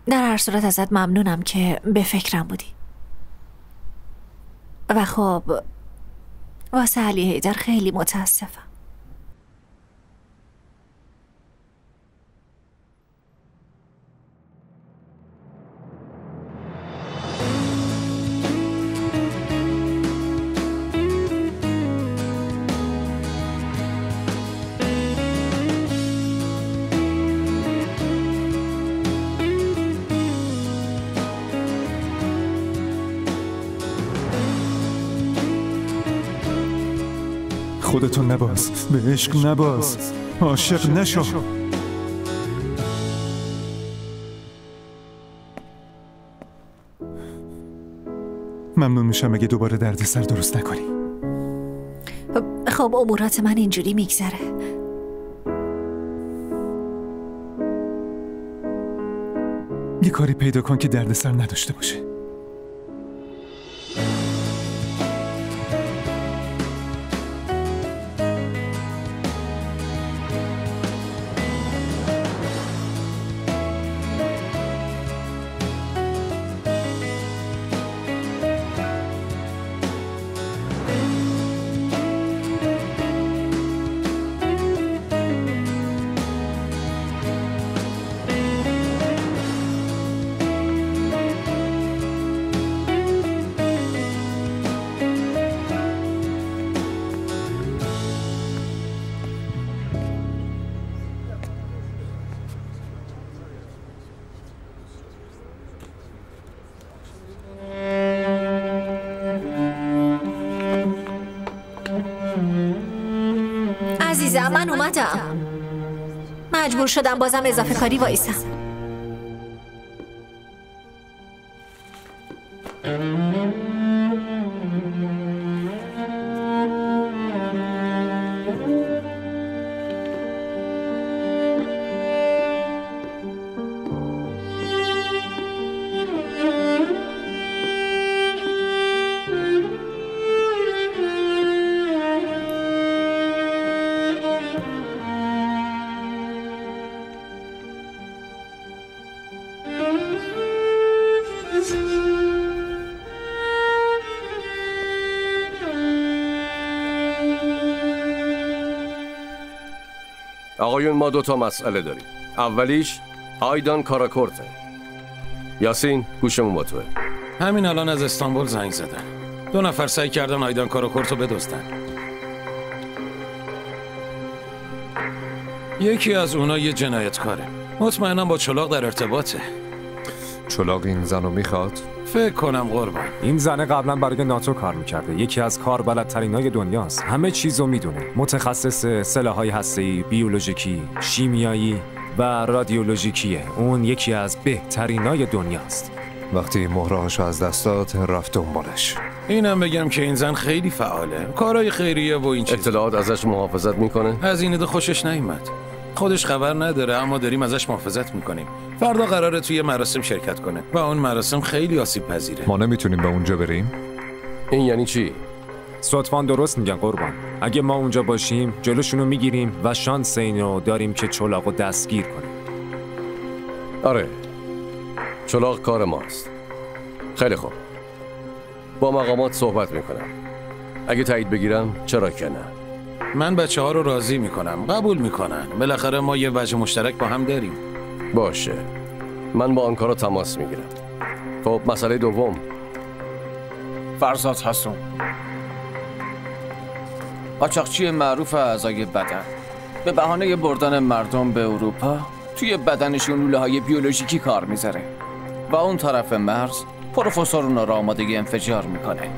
در هر صورت ازت ممنونم که به فکرم بودی. و خب واسه علی حیدر خیلی متاسفم. خودتو نباز، به عشق نباز، عاشق نشو. ممنون میشم اگه دوباره دردسر درست نکنی. خب امورات من اینجوری میگذره. یه کاری پیدا کن که دردسر نداشته باشه. عزیزم من اومدم. مجبور شدم بازم اضافه کاری وایسم. آقایون ما 2 مسئله داریم. اولیش آیدان کاراکورته. یاسین گوشمون با توه. همین الان از استانبول زنگ زدن. 2 نفر سعی کردن آیدان کاراکورتو بدزدن. یکی از اونا یه جنایتکاره. مطمئنم با چلاق در ارتباطه. چلاق این زنو میخواد؟ فکر کنم قربان. این زنه قبلا برای ناتو کار میکرده. یکی از کاربلدترینای دنیاست. همه چیزو میدونه. متخصص سلاح‌های هسته‌ای، بیولوژیکی، شیمیایی و رادیولوژیکیه. اون یکی از بهترینای دنیاست. وقتی مهرهاشو از دست داد رفت دنبالش. اینم بگم که این زن خیلی فعاله. کارهای خیریه و این چیز. اطلاعات ازش محافظت میکنه؟ از این ایده خوشش نیومد. خودش خبر نداره اما داریم ازش محافظت میکنیم. فردا قراره توی مراسم شرکت کنه و اون مراسم خیلی آسیب پذیره. ما نمیتونیم به اونجا بریم؟ این یعنی چی؟ صدفان درست میگن قربان. اگه ما اونجا باشیم جلوشونو میگیریم و شانس اینو داریم که چلاقو دستگیر کنیم. آره چلاق کار ماست. خیلی خوب، با مقامات صحبت میکنم. اگه تایید بگیرم چرا که نه. من بچه ها رو راضی میکنم، قبول میکنن. بالاخره ما یه وجه مشترک با هم داریم. باشه، من با آنکارا تماس میگیرم. خب مسئله دوم. فرزاد حسون قاچاقچی معروف اعضای بدن، به بهانه بردن مردم به اروپا توی بدنشون لوله‌های بیولوژیکی کار میذاره و اون طرف مرز پروفسور اونا رو آماده انفجار میکنه.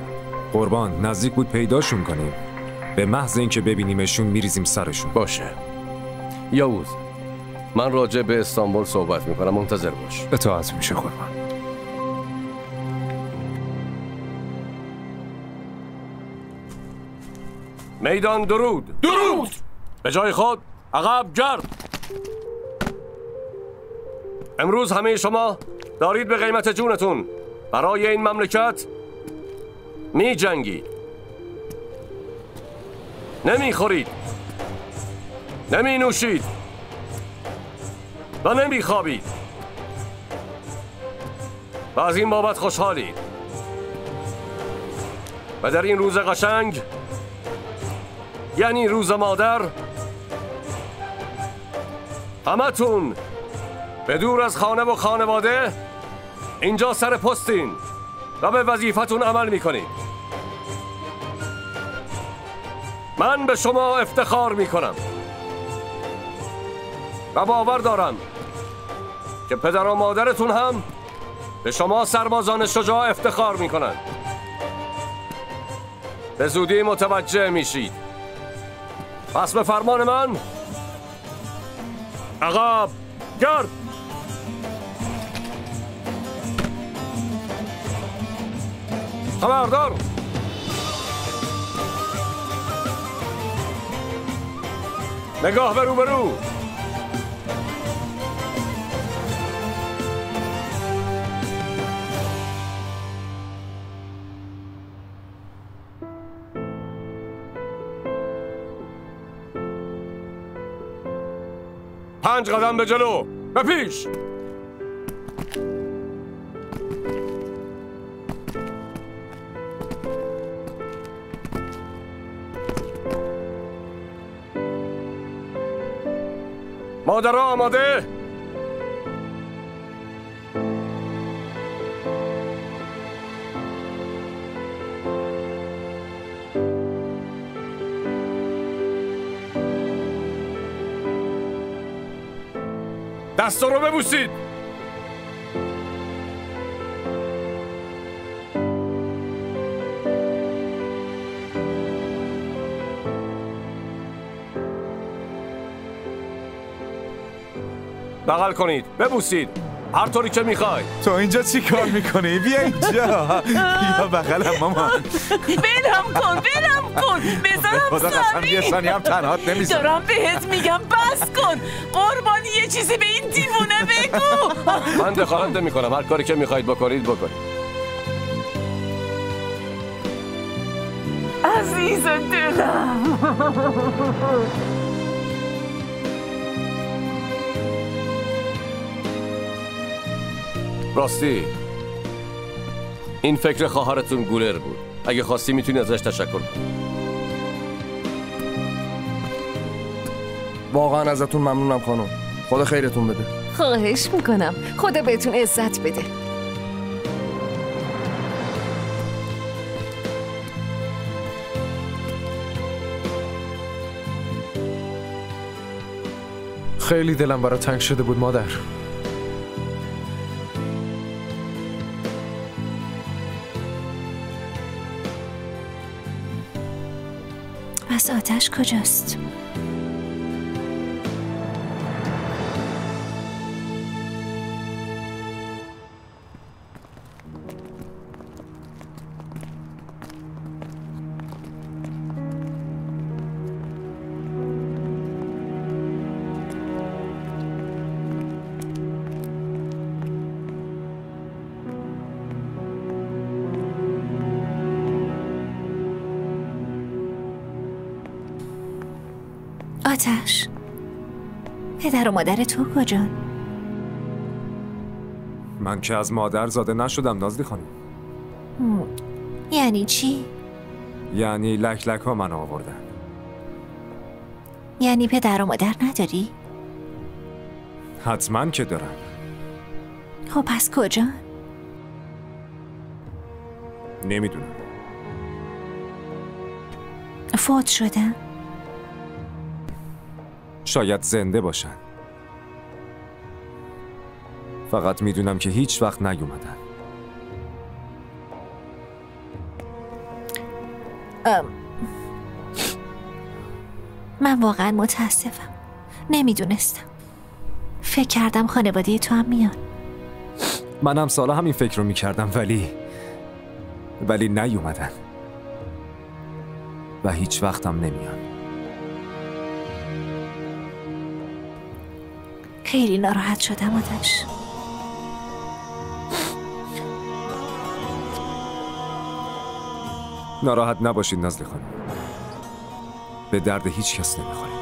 قربان نزدیک بود پیداشون کنیم. به محض اینکه ببینیمشون میریزیم سرشون. باشه یاوز، من راجع به استانبول صحبت میکنم، منتظر باش. اطاعت میشه قربان. میدان درود. درود. به جای خود عقب گرد. امروز همه شما دارید به قیمت جونتون برای این مملکت می جنگید. نمی خورید، نمی نوشید و نمی خوابید. و از این بابت خوشحالید و در این روز قشنگ، یعنی روز مادر، همتون به دور از خانه و خانواده اینجا سر پستین و به وظیفتون عمل میکنید. من به شما افتخار میکنم و باور دارم که پدر و مادرتون هم به شما سربازان شجاع افتخار میکنند. به زودی متوجه میشید. پس به فرمان من عقب گرد. خبردار. نگاه به روبرو. پنج قدم به جلو، به پیش. مادرها آماده؟ دستا رو ببوسید. بغل کنید، ببوسید، هر طوری که میخوای. تو اینجا چی کار میکنی؟ بیا اینجا. بیا بغلم مامان. بلم کن بذارم سامی. یه ثانیه هم تنهات نمیذارم. دارم بهت میگم بس کن. قربانی یه چیزی به این دیوونه بگو. من دخالت نمیکنم، هر کاری که میخواید بکنید بکنید. عزیز دلم. راستی این فکر خواهرتون گولر بود. اگه خواستی میتونی ازش تشکر کنی. واقعا ازتون ممنونم خانم. خدا خیرتون بده. خواهش میکنم. خدا بهتون عزت بده. خیلی دلم برای تنگ شده بود مادر. پس آتش کجاست؟ آتش، پدر و مادر تو کجان؟ من که از مادر زاده نشدم نازلی خانم. یعنی چی؟ یعنی لک لک ها من آوردن. یعنی پدر و مادر نداری؟ حتما که دارم. خب پس کجان؟ نمیدونم. فوت شدن؟ شاید زنده باشن. فقط میدونم که هیچ وقت نیومدن. من واقعا متاسفم. نمیدونستم. فکر کردم خانواده تو هم میان. منم سالا همین فکر رو میکردم ولی نیومدن و هیچ وقتم نمیان. خیلی ناراحت شدم آتش. ناراحت نباشید نازلی خانم. به درد هیچ کس نمیخورید.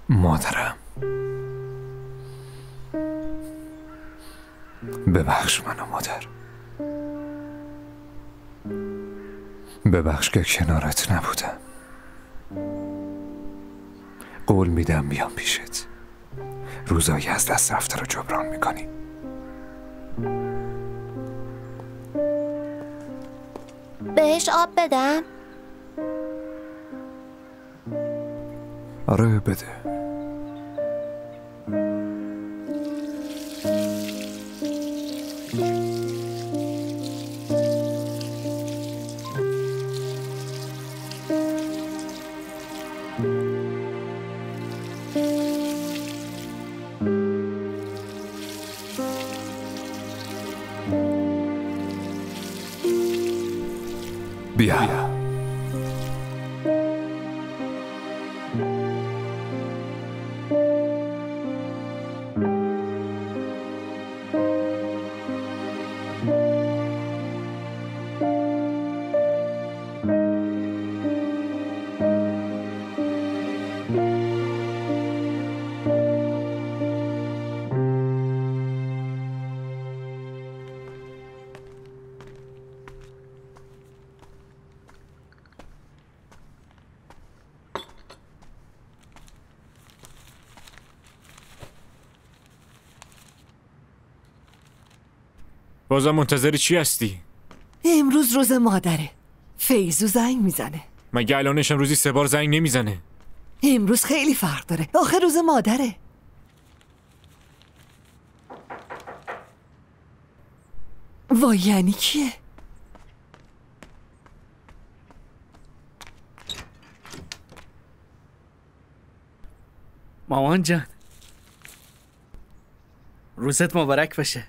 مادرم، ببخش منو مادر. ببخش که کنارت نبودم. قول میدم بیام پیشت. روزایی از دست رفته رو جبران میکنی. بهش آب بدم؟ آره بده. بیا. بازم منتظر چی هستی؟ امروز روز مادره. فیزو زنگ میزنه. مگه الانش روزی 3 بار زنگ نمیزنه؟ امروز خیلی فرق داره. آخه روز مادره. وای یعنی کیه؟ مامان جان، روزت مبارک باشه.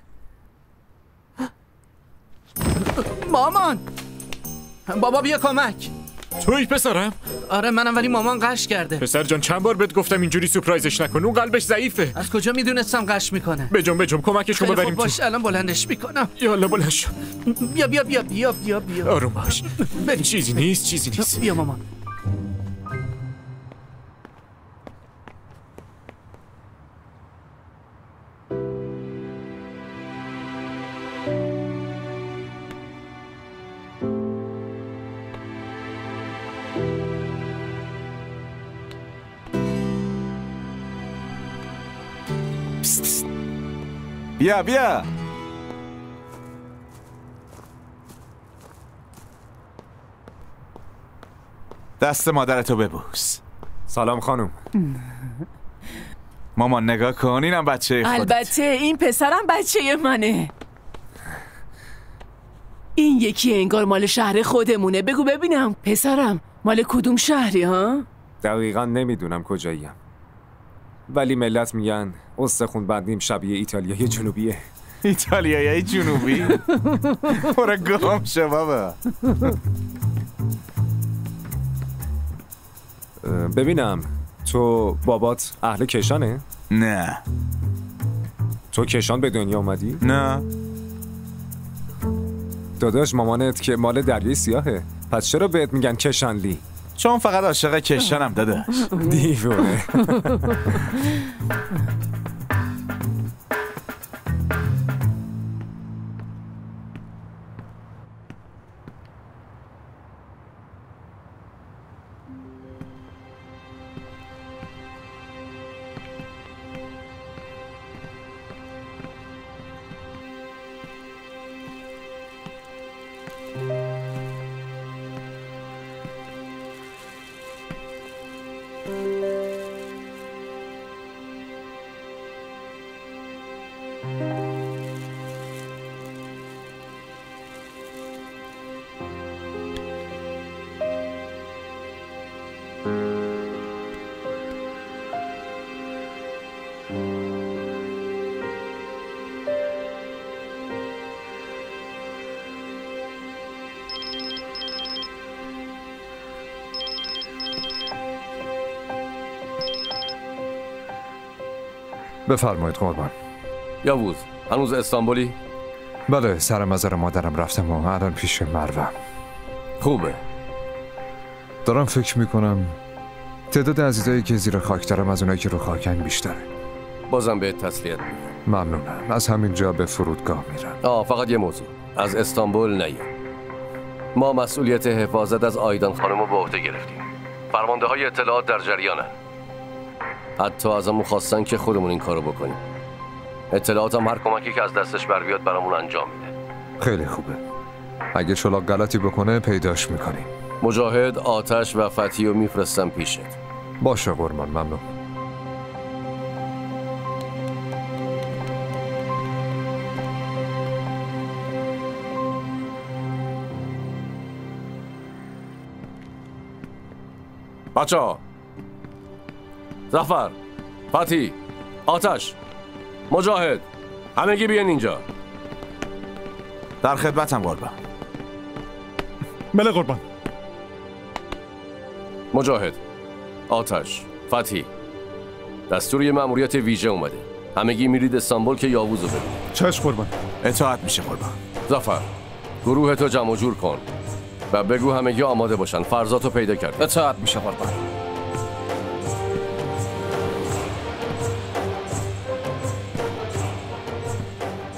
مامان، بابا بیا کمک. توی پسرم؟ آره منم، ولی مامان قش کرده. پسر جان چند بار بهت گفتم اینجوری سورپرایزش نکن، اون قلبش ضعیفه. از کجا میدونستم قش میکنه؟ بجنب کمکش کن ببریم تو. باش الان بلندش میکنم. یالا بلند شو. بیا بیا بیا بیا بیا بیا. آروم باش. بریم. چیزی نیست. بیا مامان. بیا دست مادرتو ببوس. سلام خانم. مامان نگاه کن، اینم بچه خودت. البته این پسرم بچه منه. این یکی انگار مال شهر خودمونه. بگو ببینم پسرم مال کدوم شهری ها؟ دقیقا نمیدونم کجاییم، ولی ملت میگن استخون بندیم شبیه ایتالیای جنوبیه. ایتالیای جنوبی؟ برو گم شو بابا. ببینم تو بابات اهل کشانه؟ نه. تو کشان به دنیا اومدی؟ نه. داداش مامانت که مال دریای سیاهه، پس چرا بهت میگن کشانلی؟ چون فقط عاشق کشانم داداش. دیوونه. بفرمایید قربان. یاووز هنوز استانبولی؟ بله، سر مزار مادرم رفتم و الان پیش مروم. خوبه. دارم فکر میکنم تعداد عزیزایی که زیر خاک دارم از اونایی که رو خاکن بیشتره. بازم بهت تسلیت میگم. ممنونم. از همینجا به فرودگاه میرم. فقط یه موضوع. از استانبول نیا. ما مسئولیت حفاظت از آیدان خانم رو به عهده گرفتیم. فرمانده های اطلاعات در جریانن. حتی ازمون خواستن که خودمون این کارو بکنیم. اطلاعات هم هر کمکی که از دستش بر بیاد برامون انجام میده. خیلی خوبه. اگه شلاق غلطی بکنه پیداش میکنیم. مجاهد، آتش و فتحی رو میفرستم پیشت. باشه قربان، ممنون. بچه‌ها، ظفر، فتحی، آتش، مجاهد، همگی بیان اینجا. در خدمتم قربان. بله قربان. مجاهد، آتش، فتحی، دستور یه مأموریت ویژه اومده. همگی میرید استانبول که یاووزو ببینید. چشم قربان. اطاعت میشه قربان. ظفر، گروهتو جمع جور کن و بگو همگی آماده باشن. فرزاتو پیدا کرد. اطاعت میشه قربان.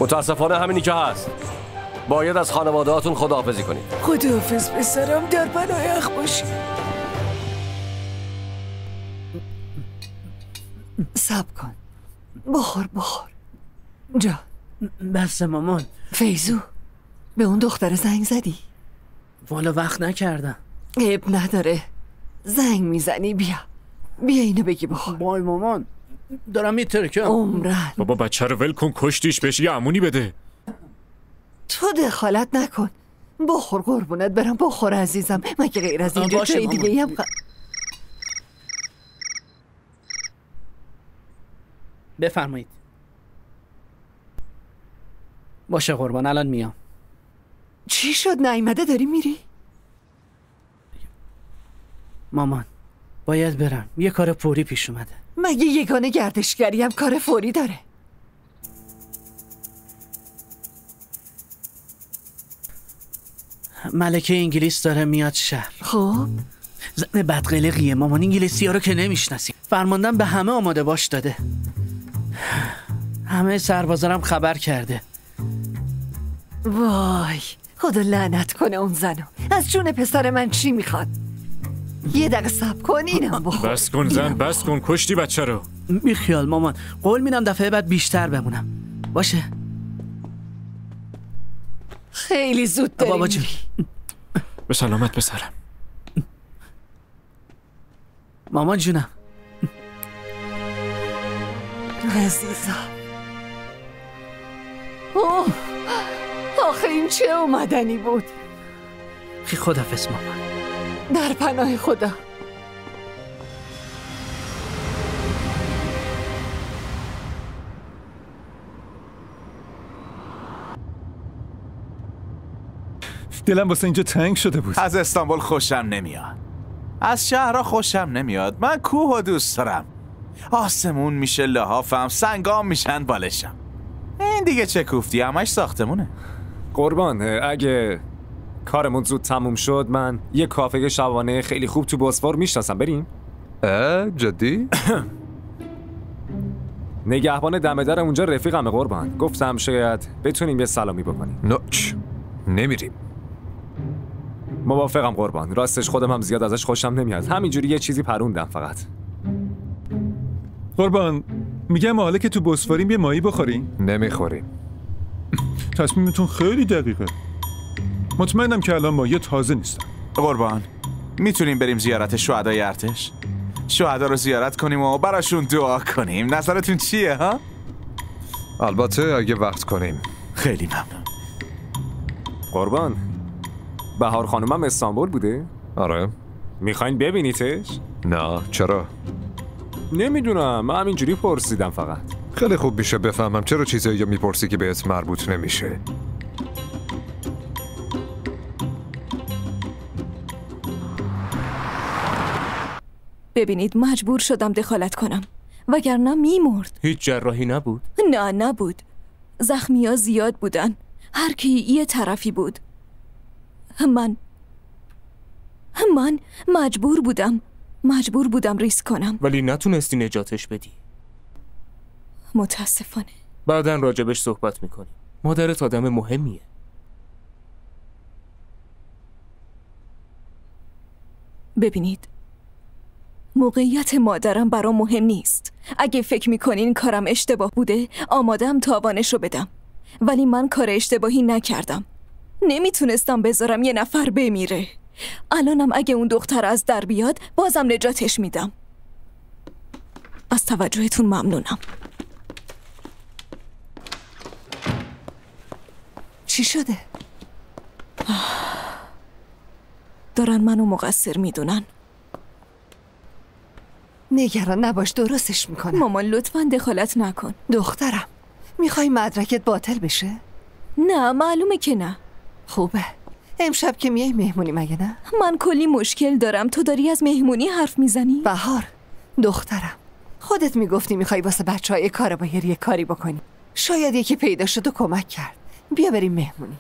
متاسفانه همینی که هست. باید از خانواده‌هاتون خداحافظی کنید. خداحافظ پسرم، در پناه اخ باشی. صبر کن. بخور جا. بس مامان. فیزو، به اون دختر زنگ زدی؟ والا وقت نکردم. عیب نداره، زنگ میزنی. بیا اینو بگی بخور. بای مامان، دارم میترکم. عمرن بابا بچه رو ول کن، کشتیش، بهش یه امونی بده. تو دخالت نکن. بخور قربونت برم، بخور عزیزم. مگه غیر از اینجا جای دیگه هم بفرمایید. باشه قربان، الان میام. چی شد نیومده؟ داری میری؟ مامان باید برم، یه کار فوری پیش اومده. مگه یگانه گردشگری هم کار فوری داره؟ ملکه انگلیس داره میاد شهر. خب زن بدقلقیه مامان، انگلیسی ها رو که نمیشناسی. فرماندن به همه آماده باش داده. همه سربازارم خبر کرده. وای خدا لعنت کنه اون زنو. از جون پسر من چی میخواد؟ یه دقیقه صبر کن اینم بخور. بس کن زن، بس کن، کشتی بچه رو. بیخیال مامان، قول میدم دفعه بعد بیشتر بمونم. باشه؟ خیلی زود داری بابا جون. به سلامت پسرم. مامان جونم. عزیزم. اوه آخه این چه اومدنی بود؟ خداحافظ مامان. در پناه خدا. دلم واسه اینجا تنگ شده بود. از استانبول خوشم نمیاد. از شهرها خوشم نمیاد. من کوه و دوست دارم. آسمون میشه لحافم، سنگام میشن بالشم. این دیگه چه کوفتی، همش ساختمونه. قربان، اگه کارمون زود تموم شد من یه کافه شبانه خیلی خوب تو بوسفور میشناسم. بریم؟ جدی؟ نگهبان دم در اونجا رفیقمه قربان. گفتم شاید بتونیم یه سلامی بکنیم. نوچ نمیریم. موافقم قربان. راستش خودم هم زیاد ازش خوشم نمیاد. همینجوری یه چیزی پروندم فقط. قربان میگم حالا که تو بوسفوریم یه ماهی بخوریم؟ نمیخوریم. تصمیمتون خیلی دقیقه. مطمئنم که الان ماهی تازه نیستن. قربان میتونیم بریم زیارت شهدای ارتش؟ شهدا رو زیارت کنیم و براشون دعا کنیم. نظرتون چیه ها؟ البته اگه وقت کنیم. خیلی ممنون. قربان بهار خانومم استانبول بوده؟ آره. میخواین ببینیتش؟ نه چرا؟ نمیدونم، من همینجوری پرسیدم فقط. خیلی خوب میشه بفهمم چرا چیزایی میپرسی که بهت مربوط نمیشه. ببینید مجبور شدم دخالت کنم وگرنه میمرد. هیچ جراحی نبود؟ نه نبود. زخمی ها زیاد بودن، هر کی یه طرفی بود. من مجبور بودم مجبور بودم ریسک کنم. ولی نتونستی نجاتش بدی. متاسفانه. بعداً راجبش صحبت میکنیم. مادرت آدم مهمیه. ببینید، موقعیت مادرم برام مهم نیست. اگه فکر میکنین کارم اشتباه بوده، آمادم تاوانش رو بدم. ولی من کار اشتباهی نکردم. نمیتونستم بذارم یه نفر بمیره. الانم اگه اون دختر از در بیاد، بازم نجاتش میدم. از توجهتون ممنونم. چی شده؟ دارن منو مقصر میدونن. نگران نباش، درستش میکنم. مامان لطفاً دخالت نکن. دخترم، میخوای مدرکت باطل بشه؟ نه، معلومه که نه. خوبه. امشب که میای مهمونی مگه نه؟ من کلی مشکل دارم، تو داری از مهمونی حرف میزنی؟ بهار، دخترم، خودت میگفتی میخوای واسه بچه‌های کاربایر یه کاری بکنی. شاید یکی پیدا شد و کمک کرد. بیا بریم مهمونی.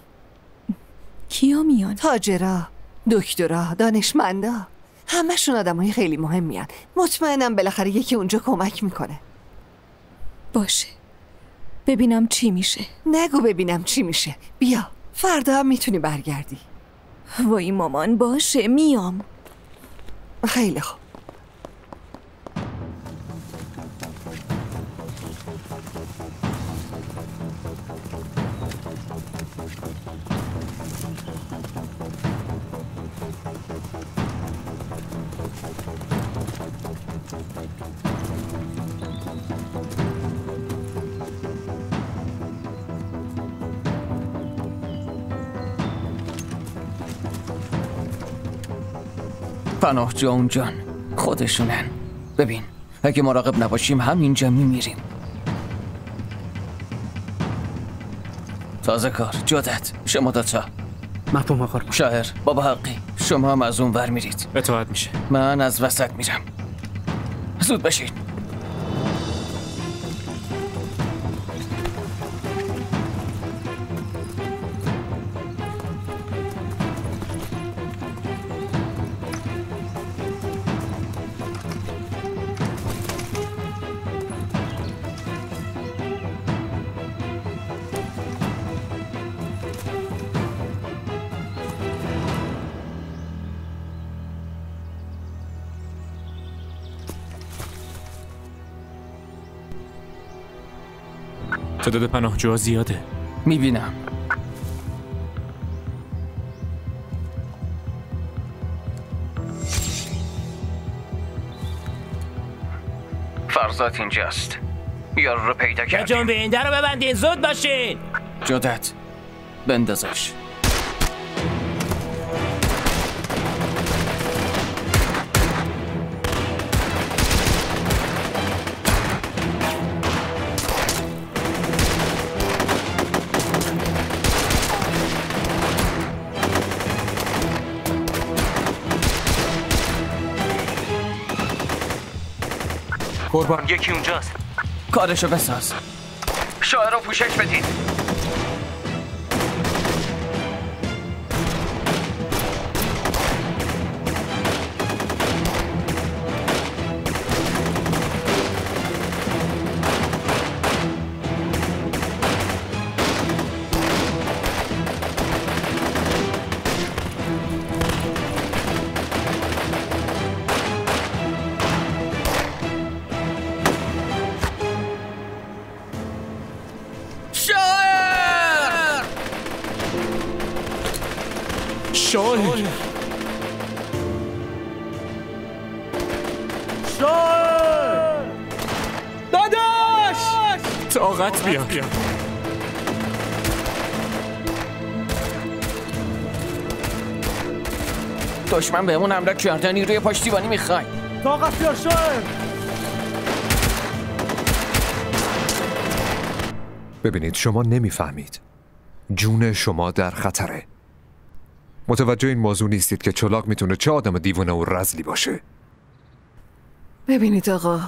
کیا میان؟ تاجرا، دکترا، دانشمندا، همشون آدمای خیلی مهم میان. مطمئنم بالاخره یکی اونجا کمک میکنه. باشه، ببینم چی میشه. نگو ببینم چی میشه. بیا، فردا هم میتونی برگردی. وای مامان، باشه میام. خیلی خوب. پناه جان جان، خودشونن. ببین، اگه مراقب نباشیم همینجا میمیریم. تازه کار، جدت، شما دوتا. مفهوم آقا. شاعر، بابا حقی، شما هم از اون ور میرید. اطاعت میشه. من از وسط میرم. زود بشین. تعداد پناهجوها زیاده. میبینم. فرزاد اینجاست. یارو رو پیدا کردیم. جون به این در رو ببندین، زود باشین. جدت، بندازش. قربان، یکی اونجاست. کارشو بساز. شاعر رو پوشش بدید. شاعر داداش، طاقت بیار. دشمن بهمون حمله کرده، نیروی پشتیبانی میخوای. طاقت بیار شاعر. ببینید، شما نمیفهمید. جون شما در خطره. متوجه این موضوع نیستید که چلاق میتونه چه آدم دیوانه و رذلی باشه. ببینید آقا،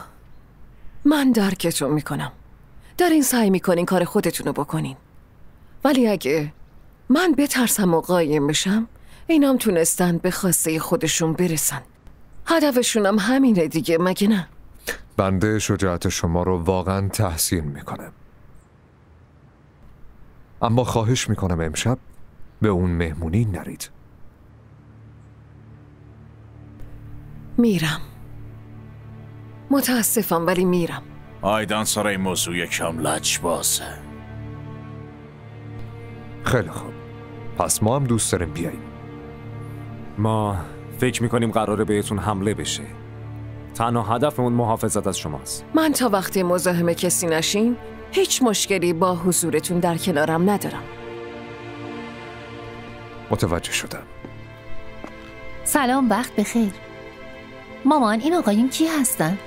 من درکتون میکنم. دارین سعی میکنین کار خودتونو بکنین. ولی اگه من بترسم و قایم بشم، اینام تونستن به خواسته خودشون برسن. هدفشونم همینه دیگه، مگه نه؟ بنده شجاعت شما رو واقعا تحسین میکنم، اما خواهش میکنم امشب به اون مهمونی نرید. میرم. متاسفم ولی میرم. آیدان سر این موضوع یکم لجبازه. خیلی خوب، پس ما هم دوست داریم بیاییم. ما فکر میکنیم قراره بهتون حمله بشه. تنها هدفمون محافظت از شماست. من تا وقتی مزاحم کسی نشین هیچ مشکلی با حضورتون در کنارم ندارم. متوجه شدم. سلام، وقت بخیر. مامان، این آقایون کی هستن؟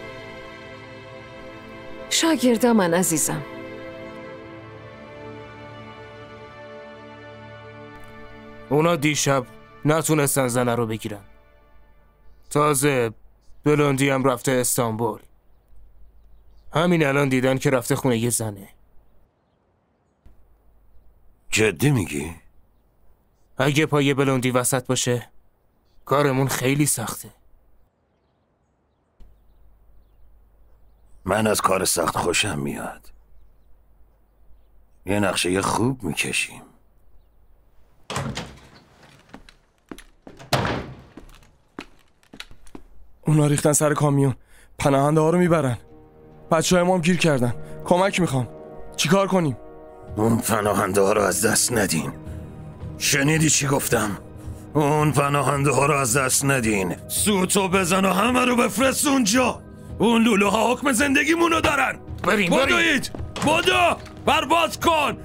شاگرد من عزیزم. اونا دیشب نتونستن زنه رو بگیرن. تازه بلوندی هم رفته استانبول. همین الان دیدن که رفته خونه یه زنه. جدی میگی؟ اگه پای بلوندی وسط باشه کارمون خیلی سخته. من از کار سخت خوشم میاد. یه نقشه خوب میکشیم. اونا ریختن سر کامیون، پناهنده ها رو میبرن. بچه های ما هم گیر کردن. کمک میخوام. چیکار کنیم؟ اون پناهنده ها رو از دست ندین. شنیدی چی گفتم؟ اون پناهنده ها رو از دست ندین. سوتو بزن و همه رو بفرست اونجا. اون لولو ها حکم زندگیمونو دارن. بریم. بدوید. بدو برباد کن.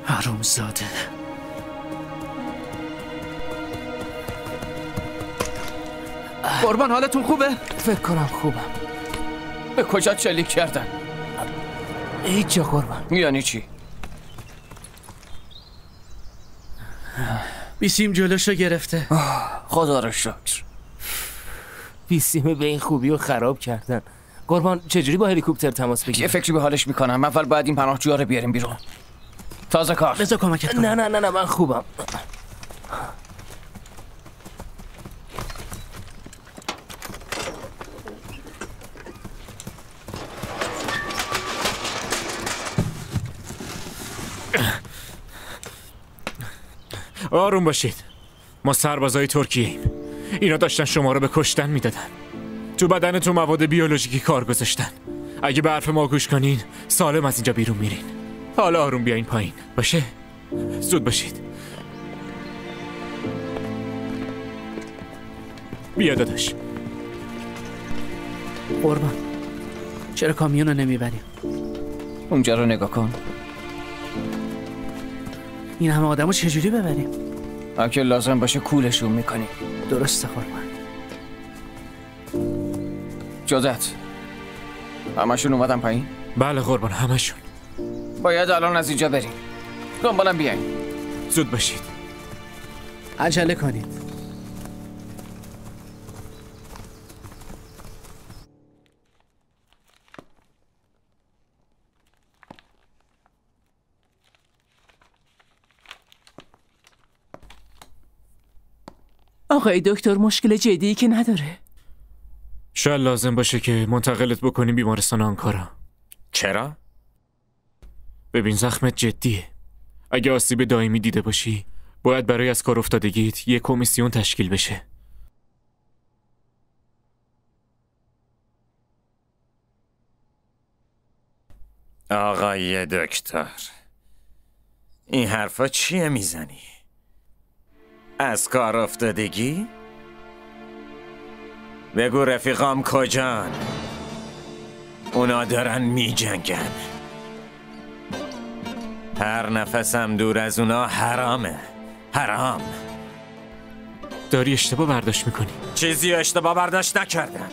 حرومزاده. قربان حالتون خوبه؟ فکر کنم خوبم. به کجا چلیک کردن؟ هیچ جا قربان. یعنی چی؟ بیسیم جلوشو گرفته. خدا رو شکر. بیسیم به این خوبی رو خراب کردن. قربان چجوری با هلیکوپتر تماس بگیریم؟ یه فکری به حالش میکنم. اول باید این پناهجوها رو بیاریم بیرون. تازه کار. بذار کمکت کنم. نه من خوبم. آروم باشید. ما سربازای ترکیه ایم. اینا داشتن شما رو به کشتن میدادن. تو بدنتون مواد بیولوژیکی کار گذاشتن. اگه به حرف ما گوش کنین سالم از اینجا بیرون میرین. حالا آروم بیاین پایین. باشه؟ زود باشید. بیا داداش. قربان چرا کامیون رو نمیبریم؟ اونجا رو نگاه کن. این همه آدم رو چجوری ببریم؟ اگه لازم باشه کولشون میکنیم. درسته قربان. جزت همشون اومدن پایین؟ بله قربان همشون. باید الان از اینجا بریم. دنبالم بیاین. زود باشید. عجله کنید. آقای دکتر مشکل جدی که نداره. شاید لازم باشه که منتقلت بکنیم بیمارستان آنکارا. چرا؟ ببین زخمت جدیه. اگه آسیب دائمی دیده باشی باید برای از کار افتادگیت یک کمیسیون تشکیل بشه. آقای دکتر این حرفا چیه میزنی؟ از کار افتادگی؟ بگو رفیقام کجان؟ اونا دارن میجنگن. هر نفسم دور از اونا حرامه. حرام. داری اشتباه برداشت میکنی. چیزی اشتباه برداشت نکردم.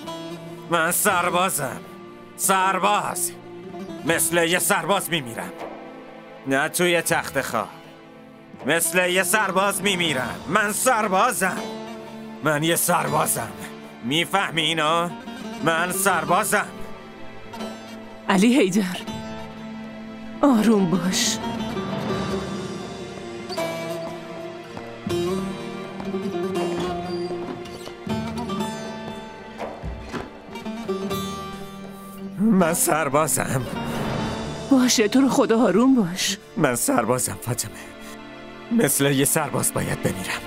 من سربازم. سرباز. مثل یه سرباز میمیرم، نه توی تخت خواب. مثل یه سرباز میمیرم. من سربازم. من یه سربازم. میفهمی اینو؟ من سربازم. علی حیدر، آروم باش. من سربازم. باشه، تو رو خدا آروم باش. من سربازم فاطمه. مثل یه سرباز باید بمیرم.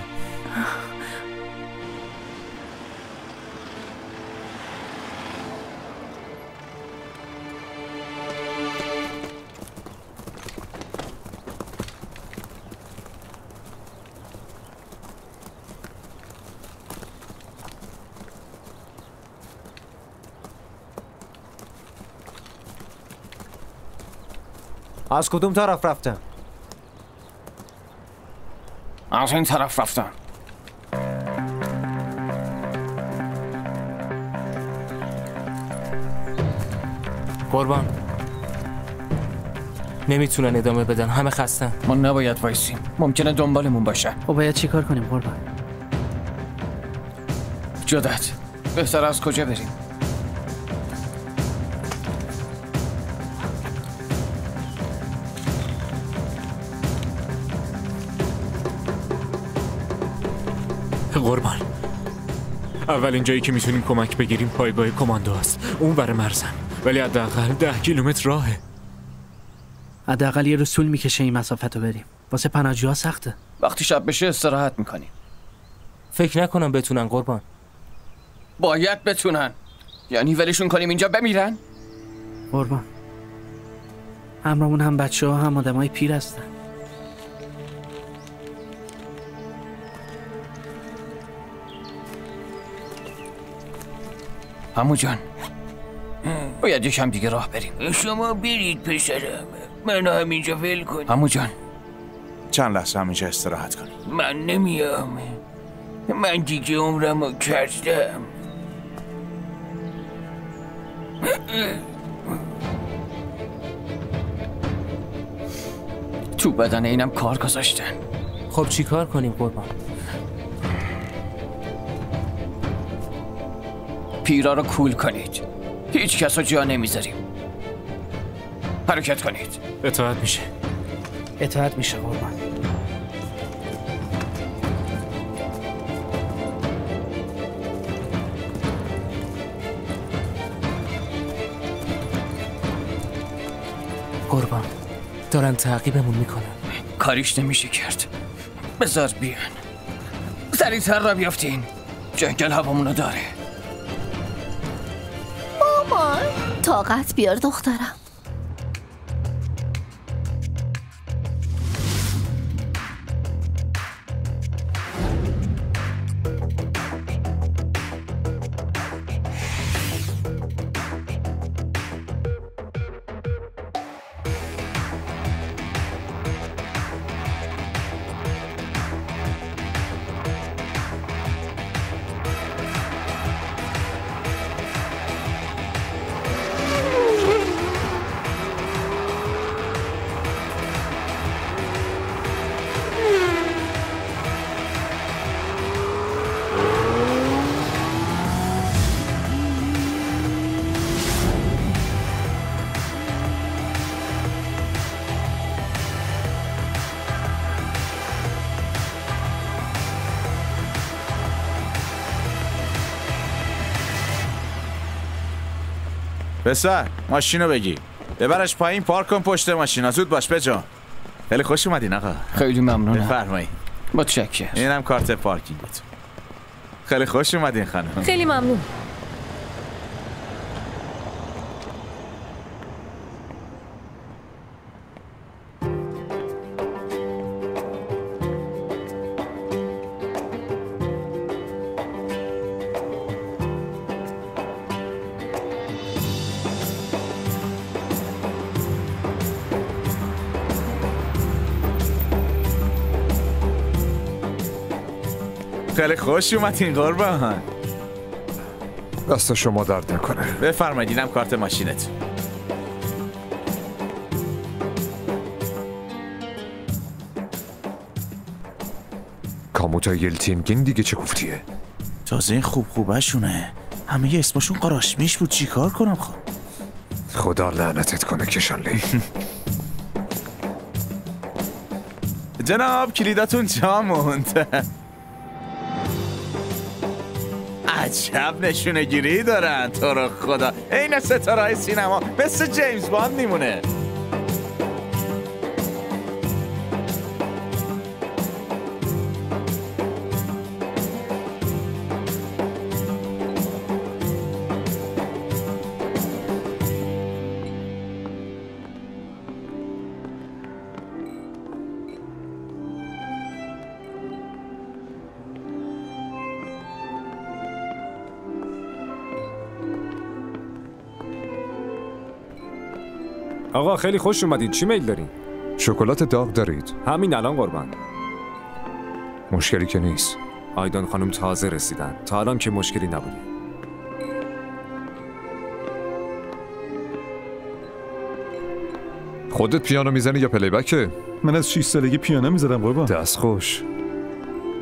از کدوم طرف رفتن؟ از این طرف رفتن. قربان، نمیتونن ادامه بدن، همه خستن. ما نباید وایسیم، ممکنه دنبالمون باشن. خب باید چی کار کنیم قربان؟ جدت، بهتر از کجا بریم؟ قربان، اولین جایی که میتونیم کمک بگیریم پایگاه کماندو است. اون بر مرزن، ولی حداقل 10 کیلومتر راهه. حداقل یه رسول میکشه این مسافت رو بریم. واسه پناهجوها سخته. وقتی شب بشه استراحت میکنیم. فکر نکنم بتونن قربان. باید بتونن. یعنی ولشون کنیم اینجا بمیرن؟ قربان، همراهمون هم بچه ها هم آدم های پیر هستن. عمو جان، باید یکم دیگه راه بریم. شما برید پسرم، من همینجا ول کنیم. عمو جان، چند لحظه همینجا استراحت کنیم. من نمیام. من دیگه عمرمو کردم. تو بدن اینم کار گذاشتن. خب چی کار کنیم قربان؟ پیرا رو کول کنید. هیچ کس رو جا نمیذاریم. حرکت کنید. اطاعت میشه. اطاعت میشه قربان. قربان، دارن تعقیبمون میکنن. کاریش نمیشه کرد. بذار بیان. سریعتر را بیافتین. جنگل هوامونو داره. مامان، طاقت بیار دخترم. پسر، ماشینو بگی. ببرش پایین، پارک کن پشت ماشینا. زود باش بجا. خیلی خوش اومدین آقا. خیلی ممنونم. بفرمایید. متشکرم. اینم کارت پارکینگتون. خیلی خوش اومدین خانم. خیلی ممنون. خیلی خوش اومدین قربان. دست شما درد نکنه. بفرمایید اینم کارت ماشینت. کاموتا یلتینگین دیگه چه گفتیه؟ تازه این خوبشونه. همه یه اسمشون قراشمیش بود. چی کار کنم خب؟ خدا لعنتت کنه کشانلی. جناب کلیداتون جا موند. عجب نشونه گیری دارن تو رو خدا. این ستاره‌های سینما مثل جیمز باند میمونه. آقا خیلی خوش اومدید. چی میل دارین؟ شکلات داغ دارید؟ همین الان قربان. مشکلی که نیست. آیدان خانم تازه رسیدن. تا الان که مشکلی نبودی. خودت پیانو میزنی یا پلی بکه؟ من از 6 سالگی پیانو میزدم قربان. دست خوش.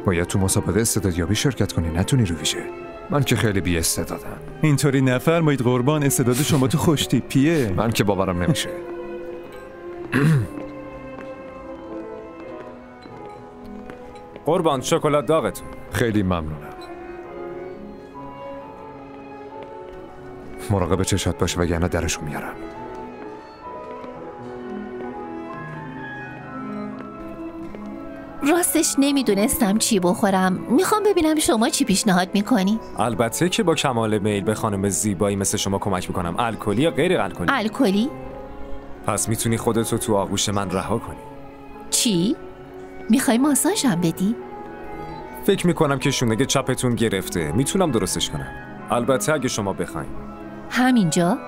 باید تو مسابقه استعدادیابی شرکت کنی، نتونی رو ویژه. من که خیلی بی استعدادم. اینطوری نفرمایید قربان، استعداد شما تو خوش تیپیه. من که باورم نمیشه. قربان شکلات داغتون. خیلی ممنونم. مراقب چشات باش وگرنه درشو میارم. راستش نمیدونستم چی بخورم. میخوام ببینم شما چی پیشنهاد میکنی. البته که با کمال میل به خانم زیبایی مثل شما کمک میکنم. الکلی یا غیر الکلی؟ الکلی؟ پس میتونی خودتو تو آغوش من رها کنی. چی؟ میخوای ماساژم بدی؟ فکر میکنم که شونگه چپتون گرفته. میتونم درستش کنم. البته اگه شما بخواین. همینجا؟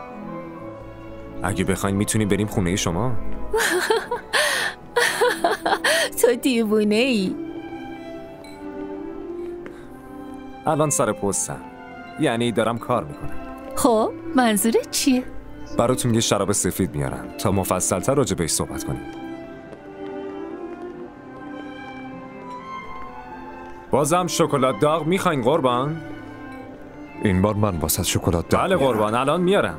اگه بخواین میتونیم بریم خونه شما. تو دیوونه ای. الان سر پستم. یعنی دارم کار میکنم. خب منظورت چیه؟ براتون یه شراب سفید میارم تا مفصل‌تر راجع بهش صحبت کنیم. بازم شکلات داغ میخواین قربان؟ این بار من واسه شکلات داغ. بله قربان الان میارم.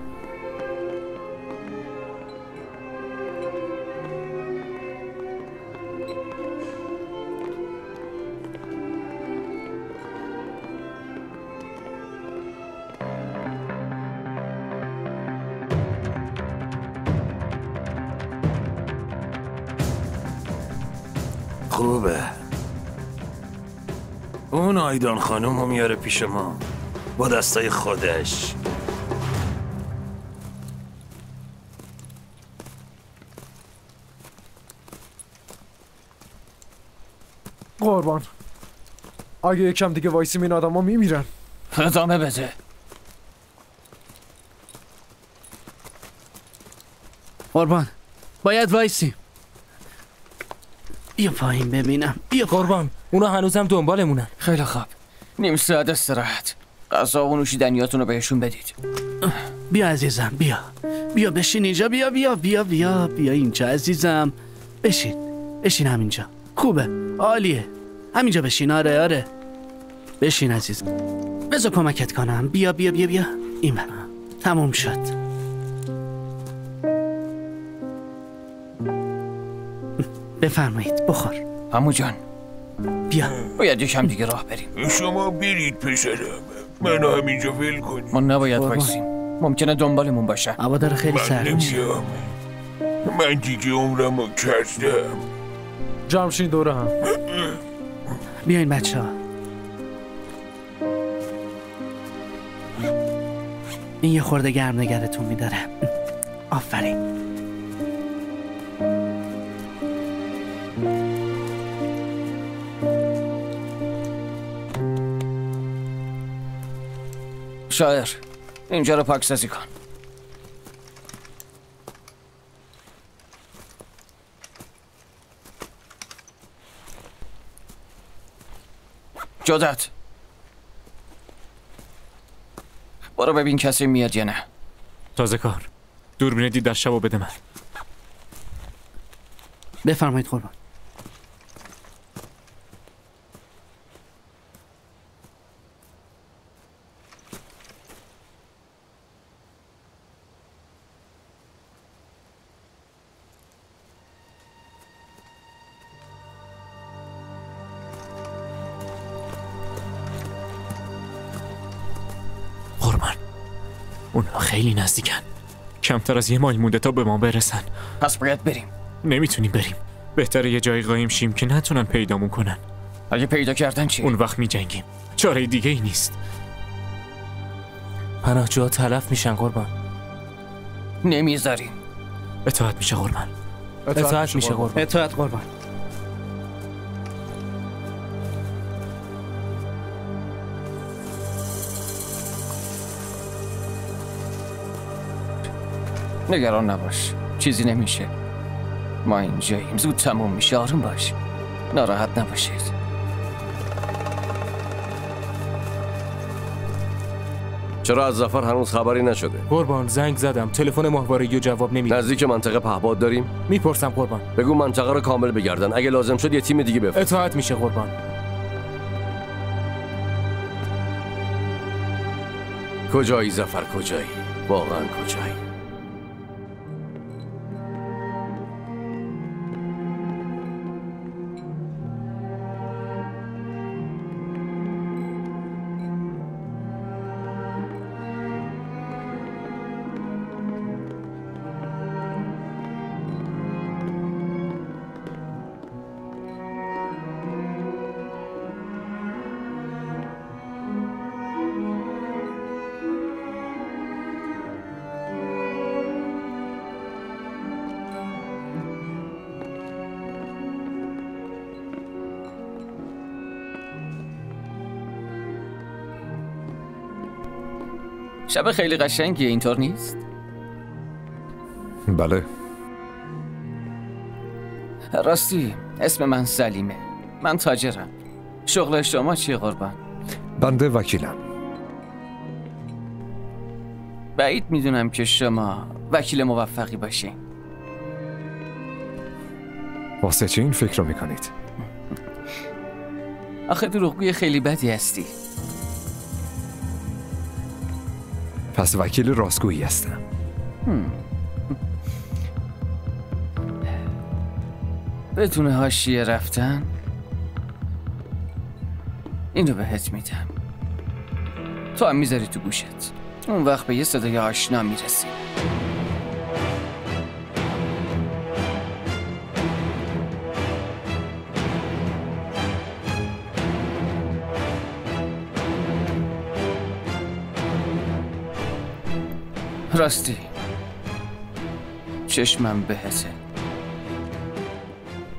خوبه. اون آیدان خانم رو میاره پیش ما با دستای خودش. قربان اگه یکم دیگه وایسیم این آدم ها میمیرن. ادامه بده. قربان باید وایسیم. بیا پایین ببینم. بیا قربان اونا هنوزم دنبالمونن. خیلی خوب. نیم ساعت استراحت. غذا و نوشیدنیاتون رو بهشون بدید. بیا عزیزم بیا. بیا بشین اینجا. بیا بیا بیا بیا بیا اینجا عزیزم. بشین همینجا. خوبه عالیه. همینجا بشین. آره بشین عزیز. بذار کمکت کنم. بیا بیا بیا بیا. این بر تموم شد. بفرمایید بخور. عمو جان بیا. باید یکم دیگه راه بریم. شما برید پسرم. منو همینجا ول کنید. ما نباید وایسیم. ممکنه دنبالمون باشه. هوا داره خیلی سرد میشه. من دیگه عمرمو کردم. جمشین دوره هم. بیاین بچه ها. این یه خورده گرم نگرتون میداره. آفرین. شاعر اینجا رو پاکسازی کن. جدت برو ببین کسی میاد یا نه. تازه کار. دوربین دید در شبو بده من. بفرمایید قربان. اونها خیلی نزدیکن. کمتر از 1 مایل مونده تا به ما برسن. پس باید بریم. نمیتونیم بریم. بهتره یه جایی قایم شیم که نتونن پیدامون کنن. اگه پیدا کردن چی؟ اون وقت میجنگیم. چاره دیگه ای نیست. پناهجوها تلف میشن قربان. نمیذاریم. اطاعت میشه قربان. اطاعت میشه قربان. اطاعت قربان. نگران نباش، چیزی نمیشه. ما اینجاییم، زود تموم میشه. آروم باش، ناراحت نباشید. چرا از ظفر هنوز خبری نشده؟ قربان زنگ زدم، تلفن ماهواره‌ای جواب نمیده. نزدیک منطقه پهپاد داریم؟ میپرسم قربان. بگو منطقه رو کامل بگردن، اگه لازم شد یه تیم دیگه بفرست. اطاعت میشه قربان. کجایی ظفر، کجایی؟ واقعا کجایی؟ شب خیلی قشنگیه، اینطور نیست؟ بله. راستی اسم من سلیمه. من تاجرم. شغل شما چیه قربان؟ بنده وکیلم. بعید میدونم که شما وکیل موفقی باشین. واسه چه این فکر رو میکنید؟ آخه دروغگوی خیلی بدی هستی. پس وکیل راستگویی هستم. بدون حاشیه رفتن اینو بهت میدم، تو هم میذاری تو گوشت. اون وقت به یه صدای آشنا میرسی. راستی چشمم بهته،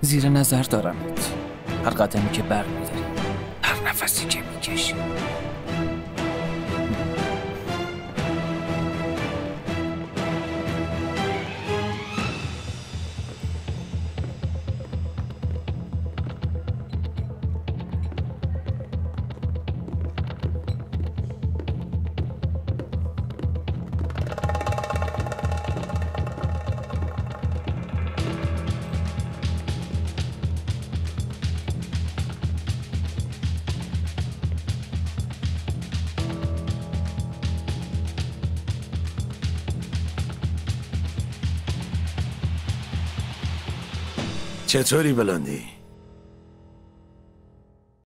زیر نظر دارمت. هر قدمی که بر میداری، هر نفسی که میکشی. چطوری بلندی؟